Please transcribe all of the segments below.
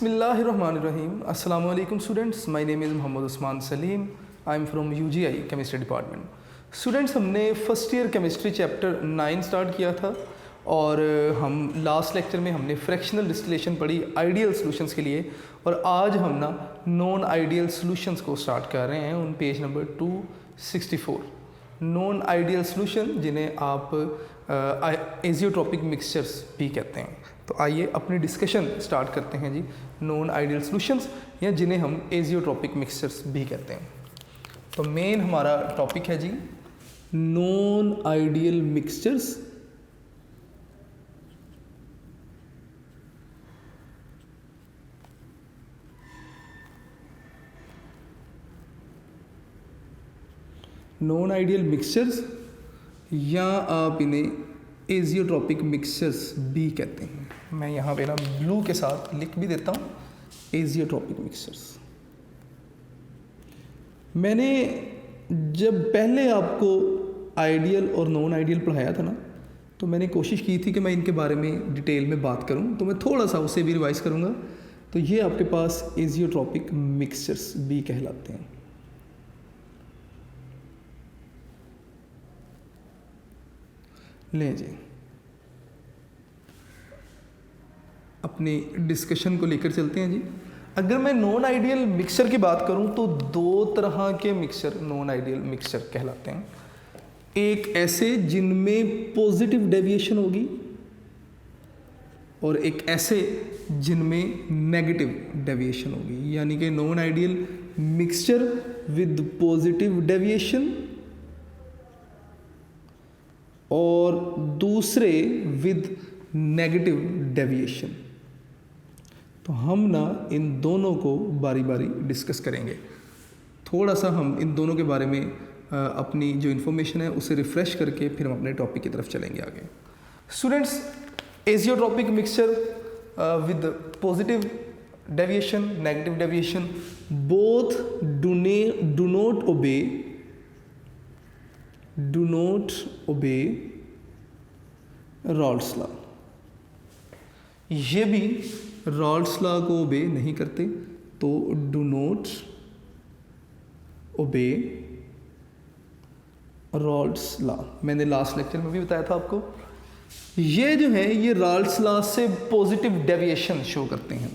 Bismillahirrahmanirrahim. Assalamu alaikum students. My name is Mohammad Usman Salim. I am from UGI Chemistry Department. Students, हमने first year chemistry chapter 9 start किया था और हम last lecture में हमने fractional distillation पढ़ी ideal solutions के लिए, और आज हम ना नॉन आइडियल सॉल्यूशंस को स्टार्ट कर रहे हैं on page number 264। Non ideal solution जिन्हें आप एजियोट्रॉपिक मिक्सचर्स भी कहते हैं। तो आइए अपनी डिस्कशन स्टार्ट करते हैं जी, नॉन आइडियल सॉल्यूशंस या जिन्हें हम एजियोट्रॉपिक मिक्सचर्स भी कहते हैं। तो मेन हमारा टॉपिक है जी non ideal mixtures. Non ideal mixtures या आप इन्हें एजियोट्रॉपिक मिक्सचर्स भी कहते हैं। मैं यहाँ पे ना ब्लू के साथ लिख भी देता हूँ एजियोट्रॉपिक मिक्सचर्स। मैंने जब पहले आपको आइडियल और नॉन आइडियल पढ़ाया था ना, तो मैंने कोशिश की थी कि मैं इनके बारे में डिटेल में बात करूँ, तो मैं थोड़ा सा उसे भी रिवाइज करूँगा। तो ये आपके पास एजियोट्रॉपिक मिक्सचर्स भी कहलाते हैं। लें जी, अपनी डिस्कशन को लेकर चलते हैं जी। अगर मैं नॉन आइडियल मिक्सचर की बात करूं तो दो तरह के मिक्सचर नॉन आइडियल मिक्सचर कहलाते हैं। एक ऐसे जिनमें पॉजिटिव डेविएशन होगी और एक ऐसे जिनमें नेगेटिव डेविएशन होगी, यानी कि non ideal mixture with positive deviation और दूसरे विद नेगेटिव डेविएशन। तो हम ना इन दोनों को बारी बारी डिस्कस करेंगे। थोड़ा सा हम इन दोनों के बारे में अपनी जो इन्फॉर्मेशन है उसे रिफ़्रेश करके फिर हम अपने टॉपिक की तरफ चलेंगे आगे। Students, azeotropic mixture with positive deviation, negative deviation, both do not obey Raoult's law. ये भी रॉल्स लॉ को ओबे नहीं करते, तो do not obey Raoult's law. मैंने लास्ट लेक्चर में भी बताया था आपको। ये जो है ये रॉल्स लॉ से पॉजिटिव डेविएशन शो करते हैं।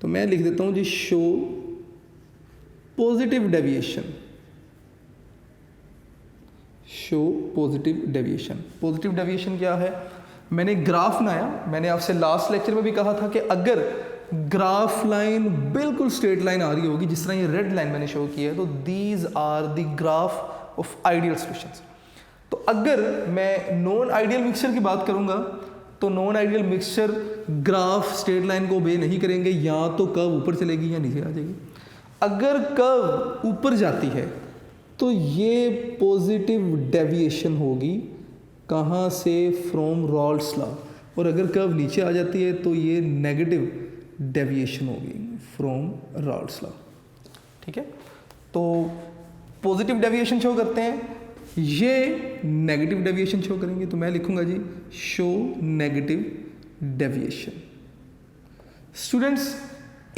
तो मैं लिख देता हूं जी, show positive deviation. Show positive deviation. Positive deviation क्या है? मैंने ग्राफ बनाया। मैंने आपसे लास्ट लेक्चर में भी कहा था कि अगर ग्राफ लाइन बिल्कुल स्ट्रेट लाइन आ रही होगी, जिस तरह ये रेड लाइन मैंने शो की है, तो these are the graph of ideal solutions. तो अगर मैं नॉन आइडियल मिक्सचर की बात करूंगा तो non ideal mixture graph straight line को ओबे नहीं करेंगे, या तो कर्व ऊपर चलेगी या नीचे आ जाएगी। अगर कर्व ऊपर जाती है तो ये पॉजिटिव डेविएशन होगी। कहाँ से? From Rawls law. और अगर कर्व नीचे आ जाती है तो ये नेगेटिव डेविएशन होगी फ्रॉम रॉल्स लॉ। ठीक है, तो पॉजिटिव डेविएशन शो करते हैं, ये नेगेटिव डेविएशन शो करेंगे। तो मैं लिखूंगा जी, शो नेगेटिव डेविएशन। स्टूडेंट्स,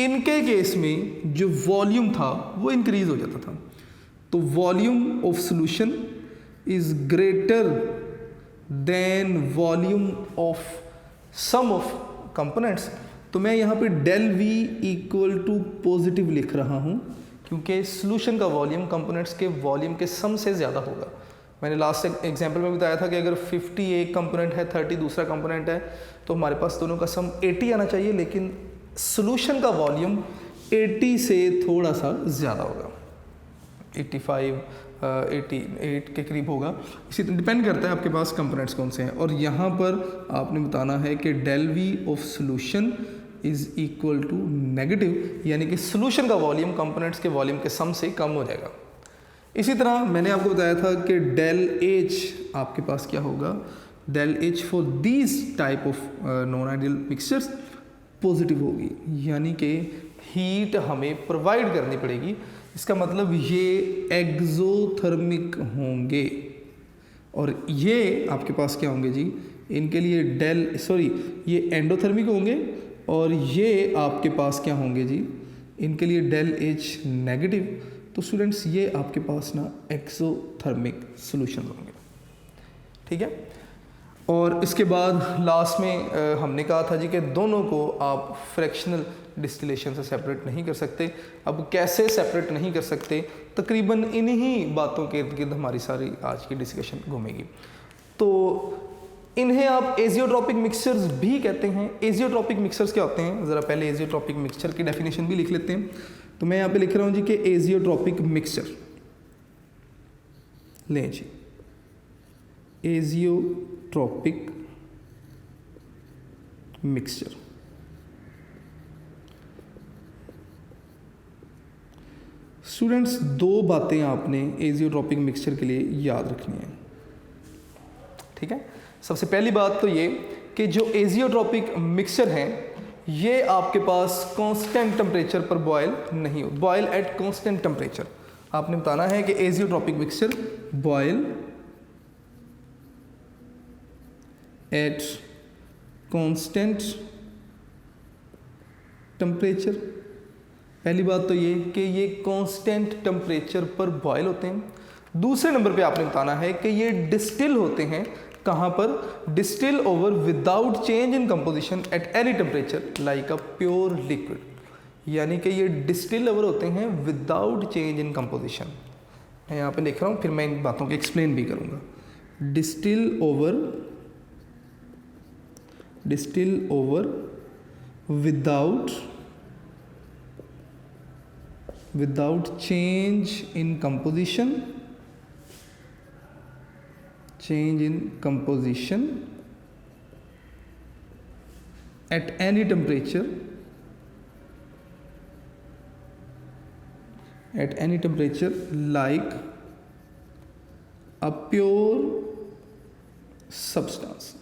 इनके केस में जो वॉल्यूम था वो इंक्रीज हो जाता था। तो volume of solution is greater than volume of sum of components. तो मैं यहाँ पे del V equal to positive लिख रहा हूँ, क्योंकि सॉल्यूशन का वॉल्यूम कंपोनेंट्स के वॉल्यूम के सम से ज़्यादा होगा। मैंने लास्ट एग्जांपल में बताया था कि अगर 50 एक कंपोनेंट है, 30 दूसरा कंपोनेंट है, तो हमारे पास दोनों का सम 80 आना चाहिए, लेकिन सॉल्यूशन का वॉल्यूम 80 से थोड़ा सा ज़्यादा होगा, 85 88 के करीब होगा। इसी तरह डिपेंड करता है आपके पास कंपोनेंट्स कौन से हैं। और यहाँ पर आपने बताना है कि del V of solution is equal to negative, यानी कि सॉल्यूशन का वॉल्यूम कंपोनेंट्स के वॉल्यूम के सम से कम हो जाएगा। इसी तरह मैंने आपको बताया था कि डेल एच आपके पास क्या होगा? Del H for these type of non ideal mixtures positive होगी, यानी कि हीट हमें प्रोवाइड करनी पड़ेगी। इसका मतलब ये एक्सोथर्मिक होंगे। और ये आपके पास क्या होंगे जी? इनके लिए ये एंडोथर्मिक होंगे और ये आपके पास क्या होंगे जी, इनके लिए डेल एच नेगेटिव, तो स्टूडेंट्स ये आपके पास ना एक्सोथर्मिक सॉल्यूशन होंगे, ठीक है। और इसके बाद लास्ट में हमने कहा था जी कि दोनों को आप फ्रैक्शनल डिस्टिलेशन से सेपरेट नहीं कर सकते। अब कैसे सेपरेट नहीं कर सकते, तकरीबन इन्हीं बातों के इर्द गिर्द हमारी सारी आज की डिस्कशन घूमेगी। तो इन्हें आप एजियोट्रॉपिक मिक्सचर्स भी कहते हैं। एजियोट्रॉपिक मिक्सचर्स क्या होते हैं, ज़रा पहले एजियोट्रॉपिक मिक्सचर की डेफिनेशन भी लिख लेते हैं। तो मैं यहाँ पे लिख रहा हूँ जी कि एजियोट्रॉपिक मिक्सचर लें जी, एजियोट्रॉपिक मिक्सचर स्टूडेंट्स दो बातें आपने एजियोट्रॉपिक मिक्सचर के लिए याद रखनी है, ठीक है। सबसे पहली बात तो ये कि जो एजियोट्रॉपिक मिक्सचर हैं ये आपके पास कांस्टेंट टेम्परेचर पर बॉयल नहीं हो, बॉयल एट कांस्टेंट टेम्परेचर। आपने बताना है कि azeotropic mixture boil at constant temperature. पहली बात तो ये कि ये कांस्टेंट टेम्परेचर पर बॉयल होते हैं। दूसरे नंबर पे आपने बताना है कि ये डिस्टिल होते हैं कहाँ पर, distil over without change in composition at any temperature like a pure liquid, यानी कि ये डिस्टिल ओवर होते हैं विदाउट चेंज इन कंपोजिशन। मैं यहाँ पे लिख रहा हूँ, फिर मैं इन बातों को एक्सप्लेन भी करूँगा। Distil over without change in composition at any temperature like a pure substance।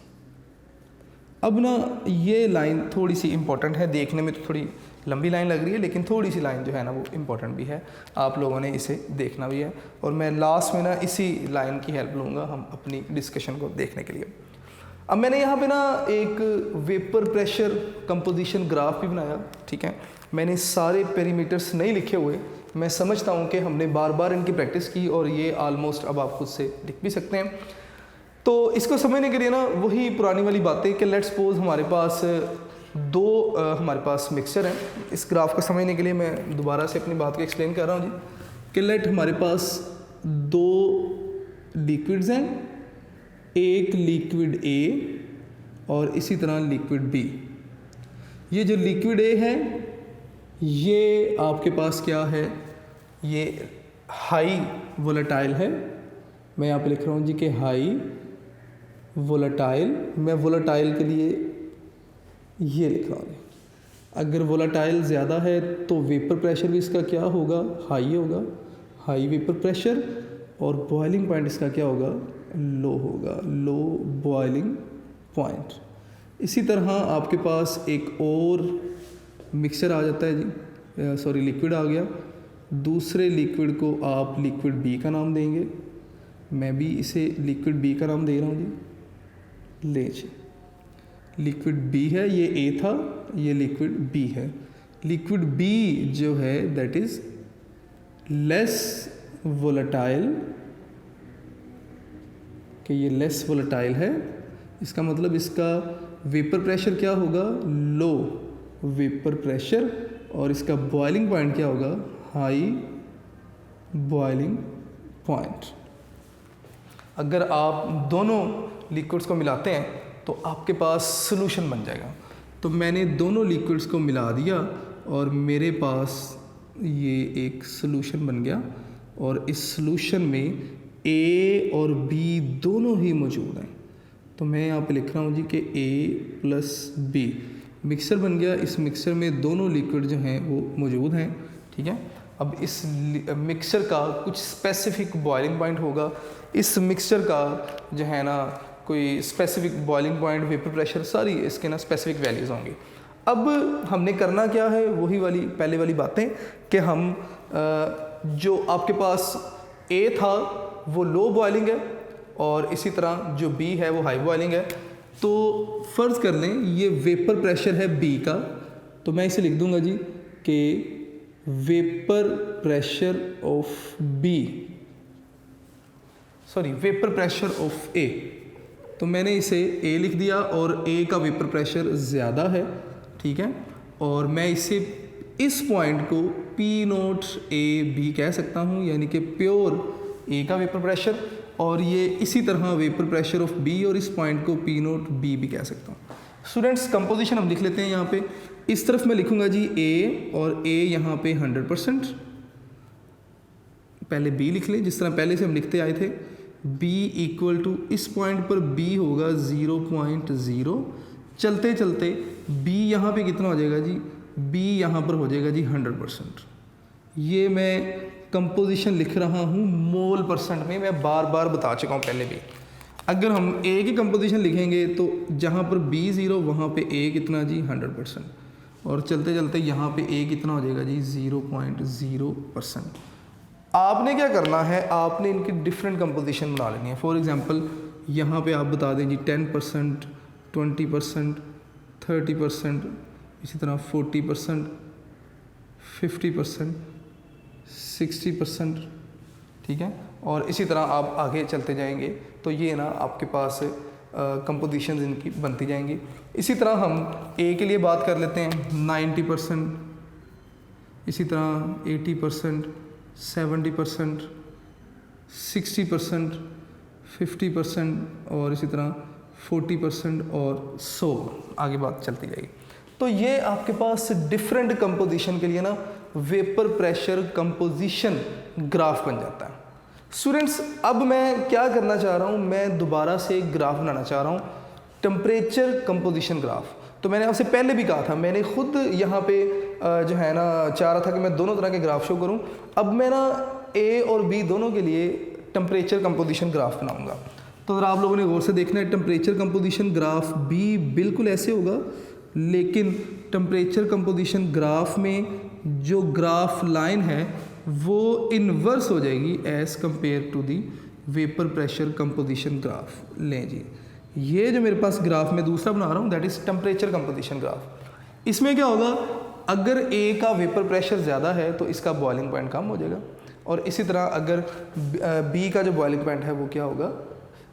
अब ना ये लाइन थोड़ी सी इम्पोर्टेंट है, देखने में तो थोड़ी लंबी लाइन लग रही है लेकिन थोड़ी सी लाइन जो है ना वो इम्पोर्टेंट भी है, आप लोगों ने इसे देखना भी है। और मैं लास्ट में ना इसी लाइन की हेल्प लूँगा हम अपनी डिस्कशन को देखने के लिए। अब मैंने यहाँ पे ना एक वेपर प्रेशर कंपोजिशन ग्राफ भी बनाया, ठीक है। मैंने सारे पेरीमीटर्स नहीं लिखे हुए, मैं समझता हूँ कि हमने बार बार इनकी प्रैक्टिस की और ये ऑलमोस्ट अब आप खुद से लिख भी सकते हैं। तो इसको समझने के लिए ना वही पुरानी वाली बातें कि लेट्स सपोज हमारे पास हमारे पास मिक्सचर हैं। इस ग्राफ को समझने के लिए मैं दोबारा से अपनी बात को एक्सप्लेन कर रहा हूँ जी कि लेट हमारे पास दो लिक्विड्स हैं, एक लिक्विड ए और इसी तरह लिक्विड बी। ये जो लिक्विड ए है ये आपके पास क्या है, ये हाई वोलेटाइल है। मैं यहाँ पे लिख रहा हूँ जी कि हाई वोलेटाइल। मैं वोलेटाइल के लिए ये लिख रहा हूँ, अगर वोलेटाइल ज़्यादा है तो वेपर प्रेशर भी इसका क्या होगा, हाई होगा, हाई वेपर प्रेशर, और बॉइलिंग पॉइंट इसका क्या होगा, लो होगा, लो बॉइलिंग पॉइंट। इसी तरह आपके पास एक और मिक्सचर आ जाता है जी, सॉरी लिक्विड आ गया। दूसरे लिक्विड को आप लिक्विड बी का नाम देंगे, मैं भी इसे लिक्विड बी का नाम दे रहा हूँ जी। ले जी, लिक्विड बी है, ये ए था, ये लिक्विड बी है। लिक्विड बी जो है दैट इज़ लेस वोलेटाइल, कि ये लेस वोलेटाइल है, इसका मतलब इसका वेपर प्रेशर क्या होगा, लो वेपर प्रेशर, और इसका बॉइलिंग पॉइंट क्या होगा, हाई बॉइलिंग पॉइंट। अगर आप दोनों लिक्विड्स को मिलाते हैं तो आपके पास सॉल्यूशन बन जाएगा। तो मैंने दोनों लिक्विड्स को मिला दिया और मेरे पास ये एक सॉल्यूशन बन गया, और इस सॉल्यूशन में ए और बी दोनों ही मौजूद हैं। तो मैं यहाँ पे लिख रहा हूँ जी कि ए प्लस बी मिक्सर बन गया। इस मिक्सर में दोनों लिक्विड जो हैं वो मौजूद हैं, ठीक है। अब इस मिक्सर का कुछ स्पेसिफिक बॉइलिंग पॉइंट होगा, इस मिक्सचर का जो है ना कोई specific boiling point, vapour pressure, सारी इसके ना स्पेसिफिक वैल्यूज़ होंगी। अब हमने करना क्या है, वही वाली पहले वाली बातें कि हम जो आपके पास ए था वो लो बॉइलिंग है और इसी तरह जो बी है वो हाई बॉइलिंग है। तो फ़र्ज़ कर लें ये वेपर प्रेशर है बी का, तो मैं इसे लिख दूंगा जी कि vapour pressure of B, sorry vapour pressure of A, तो मैंने इसे ए लिख दिया और ए का वेपर प्रेशर ज़्यादा है, ठीक है, और मैं इसे इस पॉइंट को पी नोट ए बी कह सकता हूँ, यानी कि प्योर ए का वेपर प्रेशर, और ये इसी तरह वेपर प्रेशर ऑफ बी और इस पॉइंट को पी नोट बी भी कह सकता हूँ। स्टूडेंट्स कंपोजिशन हम लिख लेते हैं यहाँ पे, इस तरफ मैं लिखूंगा जी ए, और ए यहाँ पे 100%, पहले बी लिख लें जिस तरह पहले से हम लिखते आए थे, B इक्वल टू इस पॉइंट पर B होगा 0.0, चलते चलते B यहाँ पे कितना हो जाएगा जी, B यहाँ पर हो जाएगा जी 100%। ये मैं कंपोजिशन लिख रहा हूँ मोल परसेंट में, मैं बार बार बता चुका हूँ पहले भी। अगर हम A की कंपोजिशन लिखेंगे तो जहाँ पर B 0 वहाँ पे A कितना जी 100%, और चलते चलते यहाँ पे A कितना हो जाएगा जी 0.0%। आपने क्या करना है, आपने इनकी डिफरेंट कंपोजिशन बना लेनी है। फॉर एग्जांपल यहाँ पे आप बता दें जी 10%, 20%, 30%, इसी तरह 40%, 50%, 60%, ठीक है, और इसी तरह आप आगे चलते जाएंगे तो ये ना आपके पास कंपोजिशन इनकी बनती जाएंगी। इसी तरह हम ए के लिए बात कर लेते हैं 90%, इसी तरह 80%, 70%, 60%, 50%, और इसी तरह 40% और 100, आगे बात चलती जाएगी। तो ये आपके पास डिफरेंट कंपोजिशन के लिए ना वेपर प्रेशर कंपोजिशन ग्राफ बन जाता है। स्टूडेंट्स अब मैं क्या करना चाह रहा हूँ, मैं दोबारा से एक ग्राफ बनाना चाह रहा हूँ, टेम्परेचर कंपोजिशन ग्राफ। तो मैंने आपसे पहले भी कहा था, मैंने खुद यहाँ पे जो है ना चाह रहा था कि मैं दोनों तरह के ग्राफ शो करूँ। अब मैं ना ए और बी दोनों के लिए टेम्परेचर कंपोजिशन ग्राफ बनाऊँगा। तो अगर आप लोगों ने गौर से देखना है, टेम्परेचर कंपोजिशन ग्राफ बी बिल्कुल ऐसे होगा, लेकिन टेम्परेचर कंपोजिशन ग्राफ में जो ग्राफ लाइन है वो इन्वर्स हो जाएगी as compare to the vapour pressure composition graph. लें जी, ये जो मेरे पास ग्राफ में दूसरा बना रहा हूँ that is temperature composition graph. इसमें क्या होगा, अगर ए का वेपर प्रेशर ज़्यादा है तो इसका बॉइलिंग पॉइंट कम हो जाएगा, और इसी तरह अगर बी का जो बॉइलिंग पॉइंट है वो क्या होगा,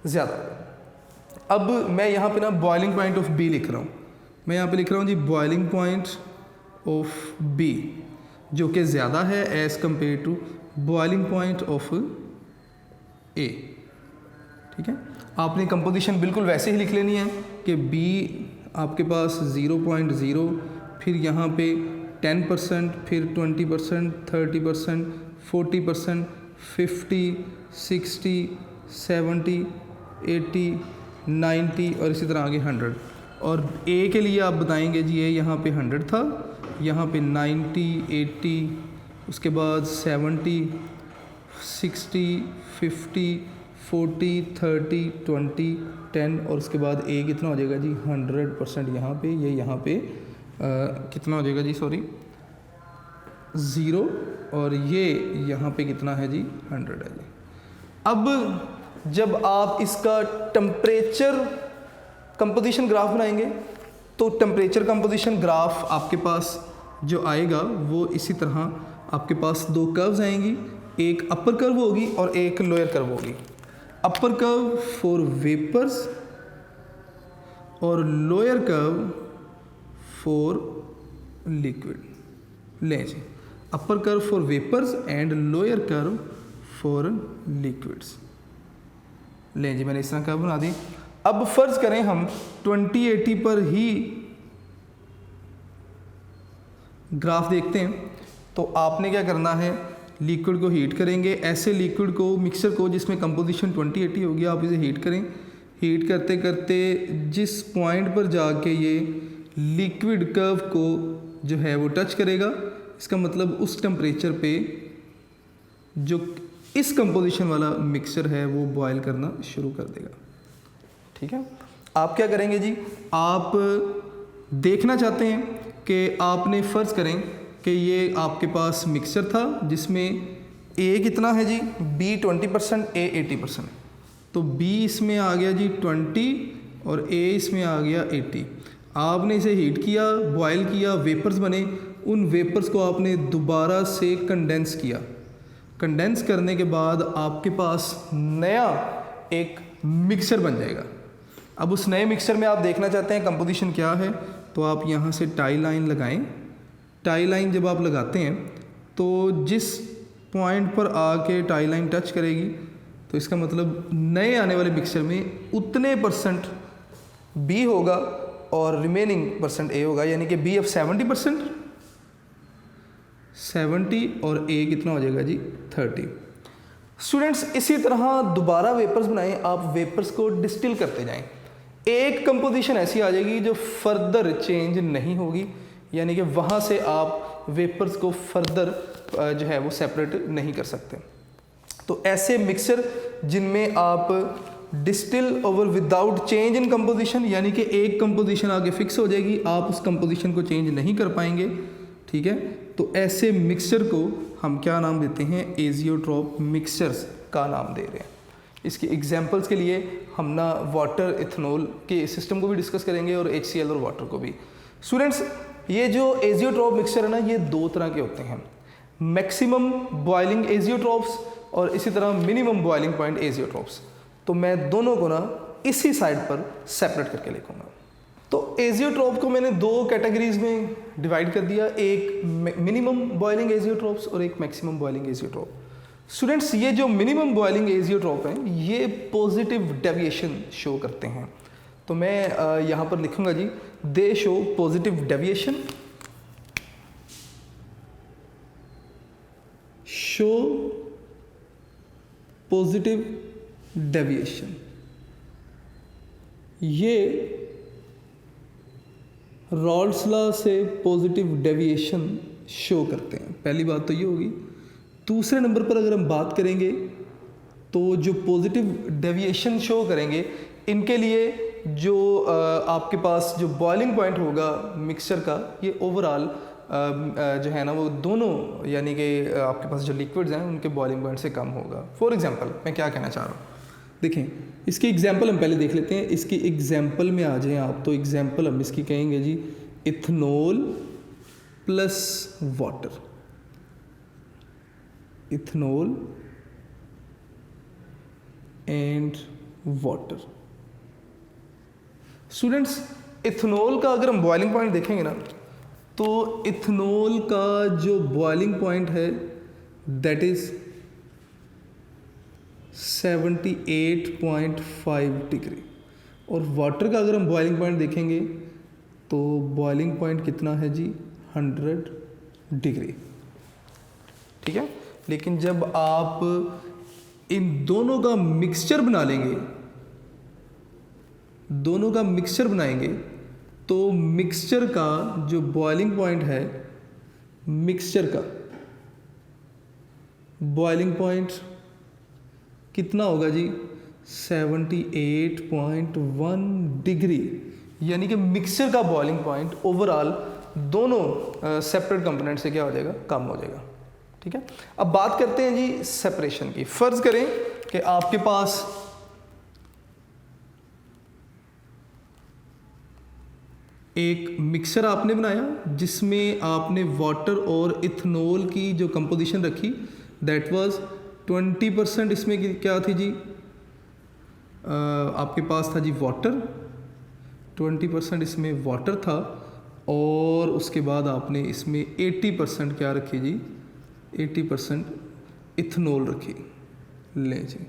ज़्यादा होगा। अब मैं यहाँ पे ना बॉइलिंग पॉइंट ऑफ बी लिख रहा हूँ, मैं यहाँ पे लिख रहा हूँ जी बॉइलिंग पॉइंट ऑफ बी जो कि ज़्यादा है as compare to boiling point of A, ठीक है। आपने कंपोजिशन बिल्कुल वैसे ही लिख लेनी है कि बी आपके पास 0.0, फिर यहाँ पे 10%, फिर 20%, 30%, 40%, 50, 60, 70, 80, 90 और इसी तरह आगे 100। और ए के लिए आप बताएंगे जी ये यहाँ पे 100 था, यहाँ पे 90, 80, उसके बाद 70, 60, 50, 40, 30, 20, 10 और उसके बाद ए कितना हो जाएगा जी 100% यहाँ पे, ये यहाँ पे कितना हो जाएगा जी, सॉरी 0, और ये यहाँ पे कितना है जी 100 है जी। अब जब आप इसका टेम्परेचर कंपोजिशन ग्राफ बनाएंगे तो टेम्परेचर कंपोजिशन ग्राफ आपके पास जो आएगा वो इसी तरह आपके पास दो कर्व्स आएंगी, एक अपर कर्व होगी और एक लोअर कर्व होगी। अपर कर्व फॉर वेपर्स और लोअर कर्व फॉर लिक्विड। लें जी, upper curve for vapours and lower curve for liquids. लें जी, मैंने इस तरह कर्व बना दी। अब फर्ज करें हम 2080 पर ही ग्राफ देखते हैं, तो आपने क्या करना है, लिक्विड को हीट करेंगे। ऐसे लिक्विड को, मिक्सचर को जिसमें कंपोजिशन 2080 होगी, आप इसे हीट करें। हीट करते करते जिस पॉइंट पर जाके ये लिक्विड कर्व को जो है वो टच करेगा, इसका मतलब उस टेम्परेचर पे जो इस कंपोजिशन वाला मिक्सचर है वो बॉयल करना शुरू कर देगा, ठीक है। आप क्या करेंगे जी, आप देखना चाहते हैं कि आपने फ़र्ज़ करें कि ये आपके पास मिक्सचर था जिसमें ए कितना है जी, बी 20%, ए 80%। तो बी इसमें आ गया जी 20 और A इसमें आ गया 80। आपने इसे हीट किया, बॉयल किया, वेपर्स बने, उन वेपर्स को आपने दोबारा से कंडेंस किया। कंडेंस करने के बाद आपके पास नया एक मिक्सचर बन जाएगा। अब उस नए मिक्सचर में आप देखना चाहते हैं कंपोजिशन क्या है, तो आप यहाँ से टाई लाइन लगाएं। टाई लाइन जब आप लगाते हैं तो जिस पॉइंट पर आके टाई लाइन टच करेगी तो इसका मतलब नए आने वाले मिक्सचर में उतने परसेंट B होगा और रिमेनिंग परसेंट A होगा, यानी कि B अब 70% 70 और A कितना हो जाएगा जी 30। स्टूडेंट्स इसी तरह दोबारा वेपर्स बनाएं, आप वेपर्स को डिस्टिल करते जाएं। एक कंपोजिशन ऐसी आ जाएगी जो फर्दर चेंज नहीं होगी, यानी कि वहाँ से आप वेपर्स को फर्दर जो है वो सेपरेट नहीं कर सकते। तो ऐसे मिक्सचर जिनमें आप distil over without change in composition, यानी कि एक कंपोजिशन आगे फिक्स हो जाएगी, आप उस कंपोजिशन को चेंज नहीं कर पाएंगे, ठीक है। तो ऐसे मिक्सचर को हम क्या नाम देते हैं, एजियोट्रॉप मिक्सचर्स का नाम दे रहे हैं। इसके एग्जांपल्स के लिए हम ना वाटर इथेनॉल के सिस्टम को भी डिस्कस करेंगे और HCl और वाटर को भी। स्टूडेंट्स ये जो एजियोट्रॉप मिक्सचर है ना, ये दो तरह के होते हैं, मैक्सिमम बॉइलिंग एजियोट्रॉप्स और इसी तरह मिनिमम बॉइलिंग पॉइंट एजियोट्रॉप्स। तो मैं दोनों को ना इसी साइड पर सेपरेट करके लिखूंगा। तो एजियोट्रॉप को मैंने दो कैटेगरीज में डिवाइड कर दिया, एक मिनिमम बॉइलिंग एजियोट्रॉप्स और एक मैक्सिमम बॉइलिंग एजियोट्रॉप। स्टूडेंट्स ये जो मिनिमम बॉइलिंग एजियोट्रॉप हैं ये पॉजिटिव डेविएशन शो करते हैं। तो मैं यहाँ पर लिखूंगा जी, they show positive deviation, show positive deviation. ये रॉल्ड्स लॉ से पॉजिटिव डेविएशन शो करते हैं। पहली बात तो ये होगी। दूसरे नंबर पर अगर हम बात करेंगे तो जो पॉजिटिव डेविएशन शो करेंगे इनके लिए जो आपके पास जो बॉइलिंग पॉइंट होगा मिक्सचर का, ये ओवरऑल जो है ना वो दोनों, यानी कि आपके पास जो लिक्विड्स हैं उनके बॉइलिंग पॉइंट से कम होगा। फॉर एग्जांपल मैं क्या कहना चाह रहा हूँ, देखें इसकी एग्जांपल हम पहले देख लेते हैं। इसकी एग्जांपल में आ जाएं आप, तो एग्जांपल हम इसकी कहेंगे जी ethanol plus water. Ethanol and water. Students ethanol का अगर हम बॉइलिंग पॉइंट देखेंगे ना, तो इथेनॉल का जो बॉइलिंग पॉइंट है दैट इज 78.5 डिग्री, और वाटर का अगर हम बॉइलिंग पॉइंट देखेंगे तो बॉइलिंग पॉइंट कितना है जी 100 डिग्री, ठीक है। लेकिन जब आप इन दोनों का मिक्सचर बना लेंगे, दोनों का मिक्सचर बनाएंगे, तो मिक्सचर का जो बॉइलिंग पॉइंट है, मिक्सचर का बॉइलिंग पॉइंट कितना होगा जी 78.1 डिग्री, यानी कि मिक्सचर का बॉइलिंग पॉइंट ओवरऑल दोनों सेपरेट कंपोनेंट से क्या हो जाएगा, कम हो जाएगा, ठीक है। अब बात करते हैं जी सेपरेशन की। फर्ज करें कि आपके पास एक मिक्सचर आपने बनाया जिसमें आपने वाटर और इथेनॉल की जो कंपोजिशन रखी दैट वाज 20%, इसमें क्या थी जी आपके पास था जी वाटर, 20% इसमें वाटर था, और उसके बाद आपने इसमें 80% क्या रखी जी 80% इथेनॉल रखी। ले जी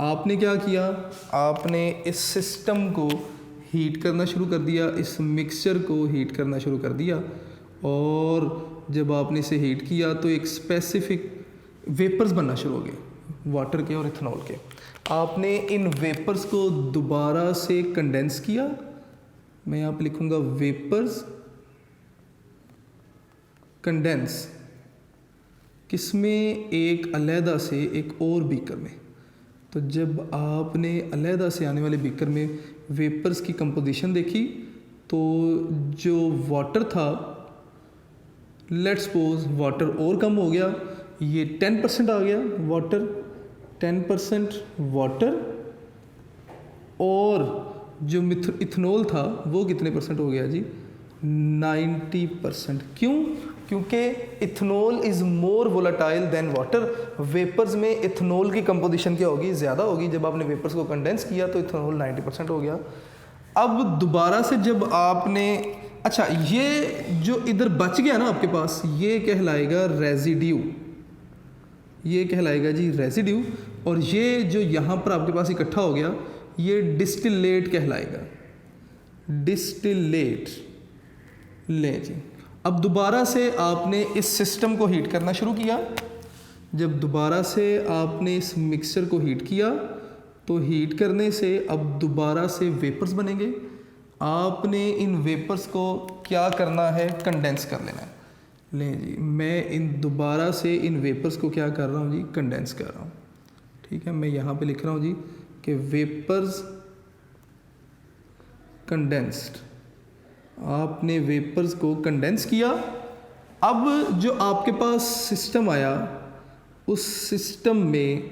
आपने क्या किया, आपने इस सिस्टम को हीट करना शुरू कर दिया, इस मिक्सचर को हीट करना शुरू कर दिया, और जब आपने इसे हीट किया तो एक स्पेसिफिक वेपर्स बनना शुरू हो गए वाटर के और इथेनॉल के। आपने इन वेपर्स को दोबारा से कंडेंस किया, मैं यहाँ पे लिखूँगा वेपर्स कंडेंस, किसमें, एक अलहदा से एक और बीकर में। तो जब आपने अलहदा से आने वाले बीकर में वेपर्स की कंपोजिशन देखी तो जो वाटर था, लेट्स सपोज वाटर और कम हो गया, ये 10% आ गया वाटर, 10% वाटर, और जो इथनॉल था वो कितने परसेंट हो गया जी, 90%। क्यों? क्योंकि ethanol is more volatile than water. Vapours में इथनॉल की कंपोजिशन क्या होगी, ज़्यादा होगी। जब आपने वेपर्स को कंडेंस किया तो इथनॉल 90% हो गया। अब दोबारा से जब आपने, अच्छा ये जो इधर बच गया ना आपके पास, ये कहलाएगा रेजिड्यू, ये कहलाएगा जी रेजिड्यू। और ये जो यहाँ पर आपके पास इकट्ठा हो गया ये डिस्टिलेट कहलाएगा, डिस्टिलेट। ले जी, अब दोबारा से आपने इस सिस्टम को हीट करना शुरू किया। जब दोबारा से आपने इस मिक्सचर को हीट किया तो हीट करने से अब दोबारा से वेपर्स बनेंगे। आपने इन वेपर्स को क्या करना है, कंडेंस कर लेना है। लें जी, मैं इन दोबारा से इन वेपर्स को क्या कर रहा हूँ जी, कंडेंस कर रहा हूँ। ठीक है, मैं यहाँ पे लिख रहा हूँ जी कि वेपर्स कंडेंस्ड। आपने वेपर्स को कंडेंस किया। अब जो आपके पास सिस्टम आया उस सिस्टम में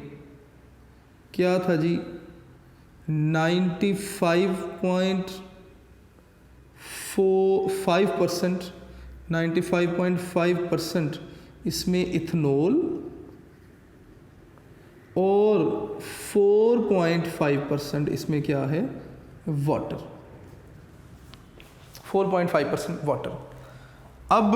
क्या था जी, 95.5% इसमें इथनॉल और 4.5% इसमें क्या है, वाटर। 4.5% वाटर। अब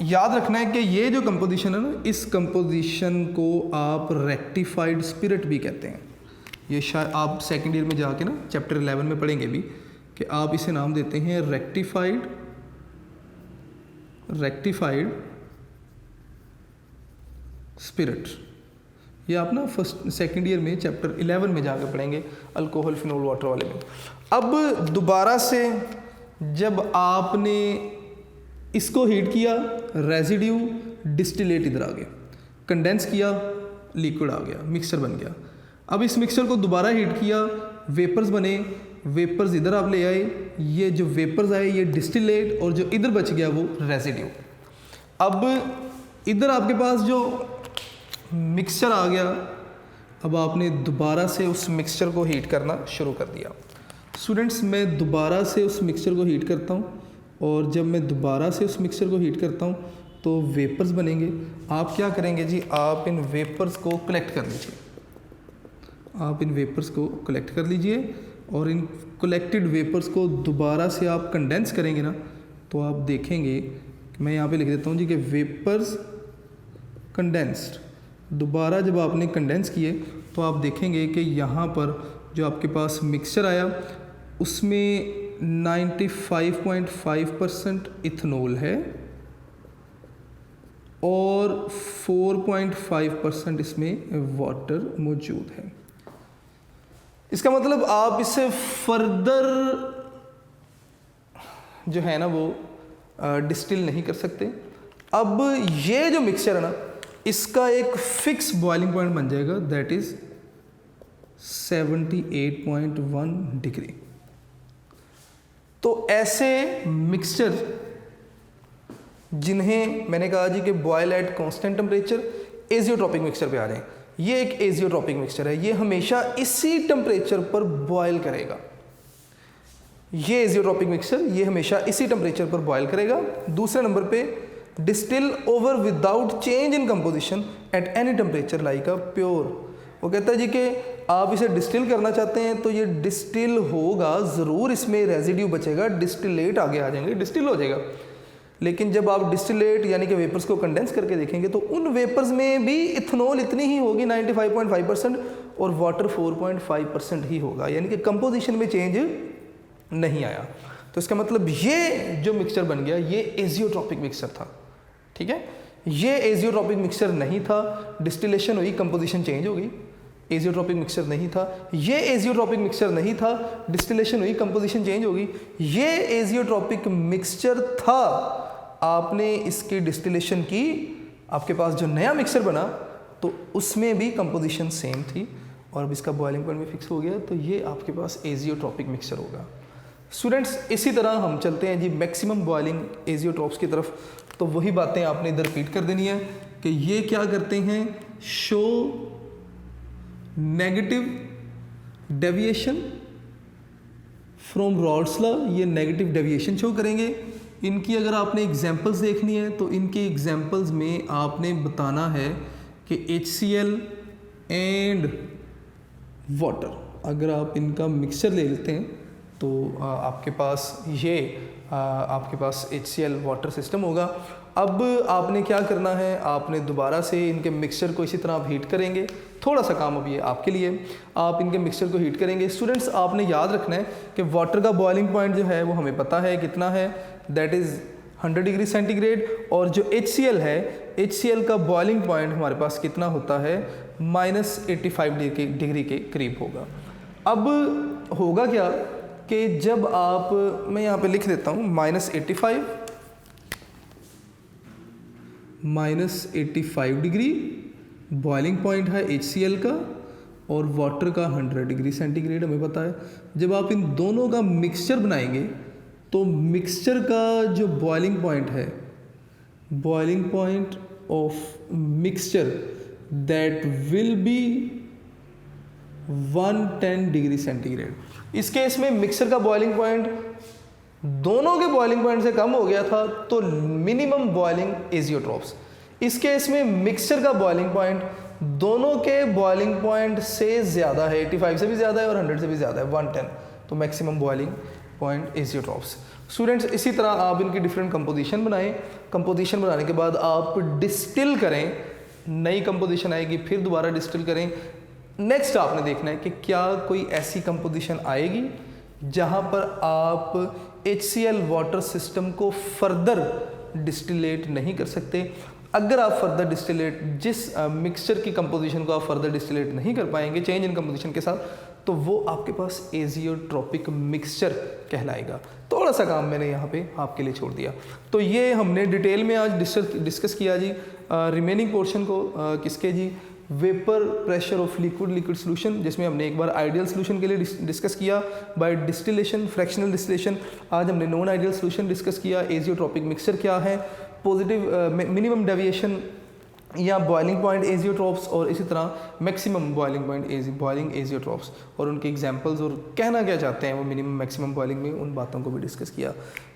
याद रखना है कि ये जो कंपोजिशन है ना, इस कंपोजिशन को आप रेक्टिफाइड स्पिरिट भी कहते हैं। ये शायद आप सेकेंड ईयर में जाके ना चैप्टर 11 में पढ़ेंगे भी कि आप इसे नाम देते हैं रेक्टिफाइड स्पिरिट। ये आप ना फर्स्ट सेकेंड ईयर में चैप्टर 11 में जाकर पढ़ेंगे, अल्कोहल फिनोल वाटर वाले में। अब दोबारा से जब आपने इसको हीट किया, रेजिड्यू डिस्टिलेट इधर आ गया, कंडेंस किया, लिक्विड आ गया, मिक्सचर बन गया। अब इस मिक्सचर को दोबारा हीट किया, वेपर्स बने, वेपर्स इधर आप ले आए, ये जो वेपर्स आए ये डिस्टिलेट, और जो इधर बच गया वो रेजिड्यू। अब इधर आपके पास जो मिक्सचर आ गया, अब आपने दोबारा से उस मिक्सचर को हीट करना शुरू कर दिया। स्टूडेंट्स, मैं दोबारा से उस मिक्सचर को हीट करता हूँ, और जब मैं दोबारा से उस मिक्सचर को हीट करता हूँ तो वेपर्स बनेंगे। आप क्या करेंगे जी, आप इन वेपर्स को कलेक्ट कर लीजिए, आप इन वेपर्स को कलेक्ट कर लीजिए, और इन कलेक्टेड वेपर्स को दोबारा से आप कंडेंस करेंगे ना, तो आप देखेंगे, मैं यहाँ पे लिख देता हूँ जी कि वेपर्स कंडेंस्ड। दोबारा जब आपने कंडेंस किए तो आप देखेंगे कि यहाँ पर जो आपके पास मिक्सचर आया उसमें 95.5% इथनॉल है और 4.5% इसमें वाटर मौजूद है। इसका मतलब आप इससे फर्दर जो है ना वो डिस्टिल नहीं कर सकते। अब ये जो मिक्सचर है ना, इसका एक फिक्स बॉइलिंग पॉइंट बन जाएगा, दैट इज 78.1 डिग्री। तो ऐसे मिक्सचर जिन्हें मैंने कहा जी कि boil at constant temperature, azeotropic mixture पे आ जाएं। ये एक एजियोट्रॉपिक मिक्सचर है, ये हमेशा इसी टेम्परेचर पर बॉयल करेगा। ये एजियोट्रॉपिक मिक्सचर ये हमेशा इसी टेम्परेचर पर बॉयल करेगा। दूसरे नंबर पे distil over without change in composition at any temperature like a pure. वो कहता है जी कि आप इसे डिस्टिल करना चाहते हैं तो ये डिस्टिल होगा ज़रूर, इसमें रेजिड्यू बचेगा, डिस्टिलेट आगे आ जाएंगे, डिस्टिल हो जाएगा। लेकिन जब आप डिस्टिलेट यानी कि वेपर्स को कंडेंस करके देखेंगे तो उन वेपर्स में भी इथनॉल इतनी ही होगी 95.5% और वाटर 4.5% ही होगा, यानी कि कंपोजिशन में चेंज नहीं आया। तो इसका मतलब ये जो मिक्सचर बन गया ये एजियोट्रॉपिक मिक्सचर था। ठीक है, ये एजियोट्रॉपिक मिक्सचर नहीं था, डिस्टिलेशन हुई, कंपोजिशन चेंज हो गई। एजियोट्रॉपिक मिक्सचर नहीं था, ये एजियोट्रॉपिक मिक्सचर नहीं था, डिस्टिलेशन हुई, कंपोजिशन चेंज हो गई। ये एजियोट्रॉपिक मिक्सचर था, आपने इसकी डिस्टिलेशन की, आपके पास जो नया मिक्सचर बना तो उसमें भी कंपोजिशन सेम थी और अब इसका बॉइलिंग पॉइंट भी फिक्स हो गया, तो ये आपके पास एजियोट्रॉपिक मिक्सचर होगा। स्टूडेंट्स, इसी तरह हम चलते हैं जी मैक्सिमम बॉइलिंग एजियोट्रॉप्स की तरफ। तो वही बातें आपने इधर रिपीट कर देनी है कि ये क्या करते हैं, show negative deviation from Rawls law ये नेगेटिव डेविएशन शो करेंगे। इनकी अगर आपने एग्जांपल्स देखनी है तो इनके एग्जांपल्स में आपने बताना है कि HCl एंड वाटर, अगर आप इनका मिक्सचर ले लेते हैं तो आपके पास HCl वाटर सिस्टम होगा। अब आपने क्या करना है, आपने दोबारा से इनके मिक्सचर को इसी तरह आप हीट करेंगे। थोड़ा सा काम अभी है आपके लिए, आप इनके मिक्सचर को हीट करेंगे। स्टूडेंट्स आपने याद रखना है कि वाटर का बॉइलिंग पॉइंट जो है वो हमें पता है कितना है, दैट इज़ 100 डिग्री सेंटीग्रेड, और जो HCl है, HCl का बॉइलिंग पॉइंट हमारे पास कितना होता है, -85 डिग्री के करीब होगा। अब होगा क्या कि जब आप, मैं यहाँ पे लिख देता हूँ -85 डिग्री बॉइलिंग पॉइंट है HCl का, और वाटर का 100 डिग्री सेंटीग्रेड हमें पता है। जब आप इन दोनों का मिक्सचर बनाएंगे तो मिक्सचर का जो बॉइलिंग पॉइंट है, boiling point of mixture that will be 110 degree centigrade. इस केस में मिक्सचर का बॉइलिंग पॉइंट दोनों के बॉइलिंग पॉइंट से कम हो गया था तो मिनिमम बॉइलिंग एजियोट्रॉप्स। इस केस में मिक्सचर का बॉइलिंग पॉइंट दोनों के बॉइलिंग पॉइंट से ज़्यादा है, 85 से भी ज़्यादा है और 100 से भी ज़्यादा है, 110, तो maximum boiling point azeotropes. Students इसी तरह आप इनकी डिफरेंट कंपोजिशन बनाएं। कंपोजिशन बनाने के बाद आप डिस्टिल करें, नई कंपोजिशन आएगी, फिर दोबारा डिस्टिल करें। नेक्स्ट आपने देखना है कि क्या कोई ऐसी कंपोजिशन आएगी जहां पर आप HCl वाटर सिस्टम को फर्दर डिस्टिलेट नहीं कर सकते। अगर आप फर्दर डिस्टिलेट, जिस मिक्सचर की कंपोजिशन को आप फर्दर डिस्टिलेट नहीं कर पाएंगे चेंज इन कंपोजिशन के साथ, तो वो आपके पास एजियोट्रॉपिक मिक्सचर कहलाएगा। थोड़ा सा काम मैंने यहाँ पे आपके लिए छोड़ दिया। तो ये हमने डिटेल में आज डिस्कस किया जी। रिमेनिंग पोर्शन को किसके जी, vapour pressure of liquid solution, जिसमें हमने एक बार आइडियल सोल्यूशन के लिए डिस्कस किया बाय डिस्टिलेशन, फ्रैक्शनल डिस्टिलेशन। आज हमने नॉन आइडियल सोल्यूशन डिस्कस किया, एजियोट्रॉपिक मिक्सचर क्या है, पॉजिटिव मिनिमम डेविएशन या बॉइलिंग पॉइंट एजियोट्रॉप्स, और इसी तरह maximum boiling point boiling azeotropes, और उनके एग्जांपल्स और कहना क्या चाहते हैं वो मिनिमम मैक्सिमम बॉइलिंग में, उन बातों को भी डिस्कस किया।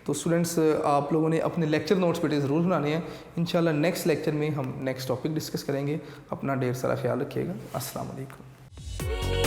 तो स्टूडेंट्स आप लोगों ने अपने लेक्चर नोट्स पे ज़रूर बनाने हैं। इंशाल्लाह नेक्स्ट लेक्चर में हम नेक्स्ट टॉपिक डिस्कस करेंगे। अपना ढेर सारा ख्याल रखिएगा। अस्सलाम वालेकुम।